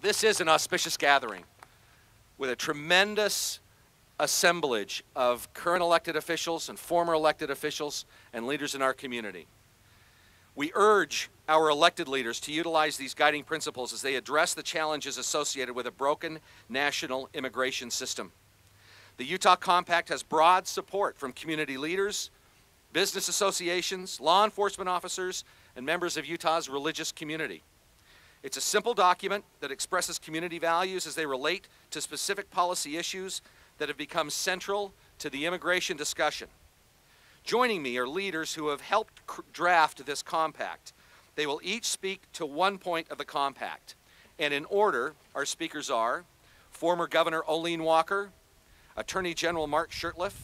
This is an auspicious gathering with a tremendous assemblage of current elected officials and former elected officials and leaders in our community. We urge our elected leaders to utilize these guiding principles as they address the challenges associated with a broken national immigration system. The Utah Compact has broad support from community leaders, business associations, law enforcement officers, and members of Utah's religious community. It's a simple document that expresses community values as they relate to specific policy issues that have become central to the immigration discussion. Joining me are leaders who have helped draft this compact. They will each speak to one point of the compact. And in order, our speakers are former Governor Olene Walker, Attorney General Mark Shurtleff,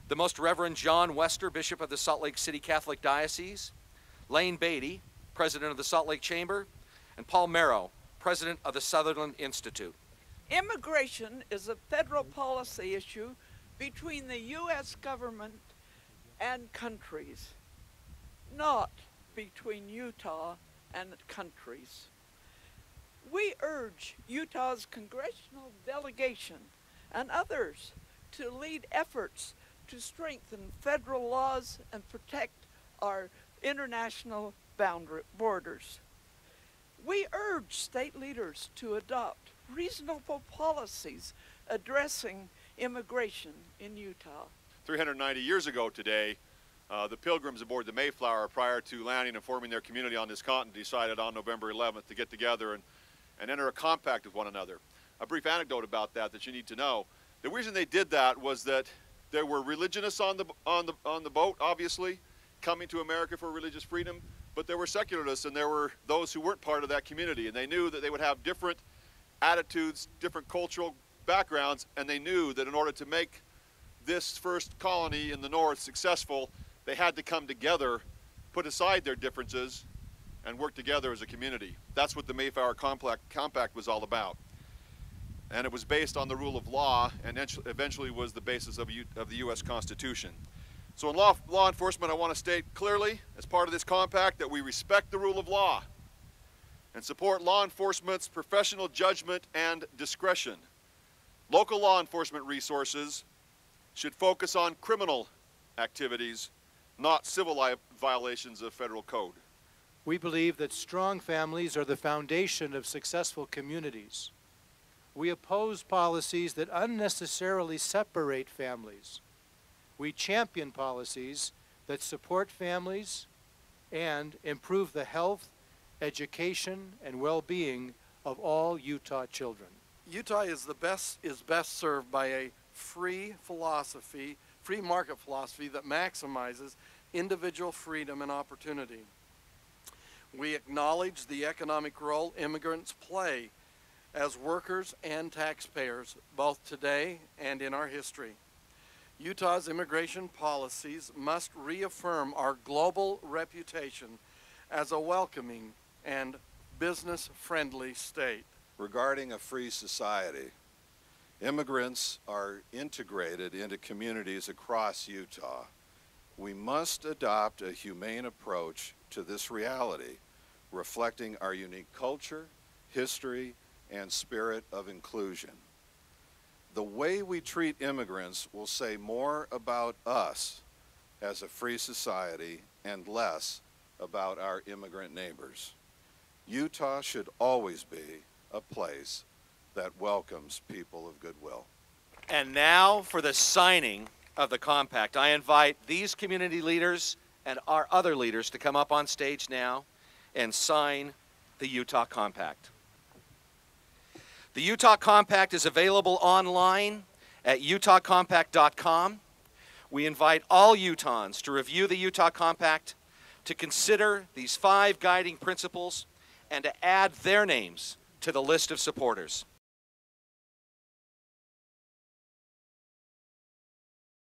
the Most Reverend John Wester, Bishop of the Salt Lake City Catholic Diocese, Lane Beattie, President of the Salt Lake Chamber, and Paul Mero, President of the Southerland Institute. Immigration is a federal policy issue between the U.S. government and countries, not between Utah and countries. We urge Utah's congressional delegation and others to lead efforts to strengthen federal laws and protect our international borders. We urge state leaders to adopt reasonable policies addressing immigration in Utah. 390 years ago today, the Pilgrims aboard the Mayflower, prior to landing and forming their community on this continent, decided on November 11th to get together and enter a compact with one another. A brief anecdote about that you need to know. The reason they did that was that there were religionists on the boat, obviously, coming to America for religious freedom, but there were secularists and there were those who weren't part of that community, and they knew that they would have different attitudes, different cultural backgrounds, and they knew that in order to make this first colony in the north successful, they had to come together, put aside their differences, and work together as a community. That's what the Mayflower Compact was all about. And it was based on the rule of law, and eventually was the basis of the U.S. Constitution. So in law enforcement, I want to state clearly, as part of this compact, that we respect the rule of law and support law enforcement's professional judgment and discretion. Local law enforcement resources should focus on criminal activities, not civil violations of federal code. We believe that strong families are the foundation of successful communities. We oppose policies that unnecessarily separate families. We champion policies that support families and improve the health, education, and well-being of all Utah children. Utah is best served by a free market philosophy that maximizes individual freedom and opportunity. We acknowledge the economic role immigrants play as workers and taxpayers, both today and in our history. Utah's immigration policies must reaffirm our global reputation as a welcoming and business-friendly state. Regarding a free society, immigrants are integrated into communities across Utah. We must adopt a humane approach to this reality, reflecting our unique culture, history, and spirit of inclusion. The way we treat immigrants will say more about us as a free society and less about our immigrant neighbors. Utah should always be a place that welcomes people of goodwill. And now for the signing of the compact. I invite these community leaders and our other leaders to come up on stage now and sign the Utah Compact. The Utah Compact is available online at utahcompact.com. We invite all Utahns to review the Utah Compact, to consider these 5 guiding principles, and to add their names to the list of supporters.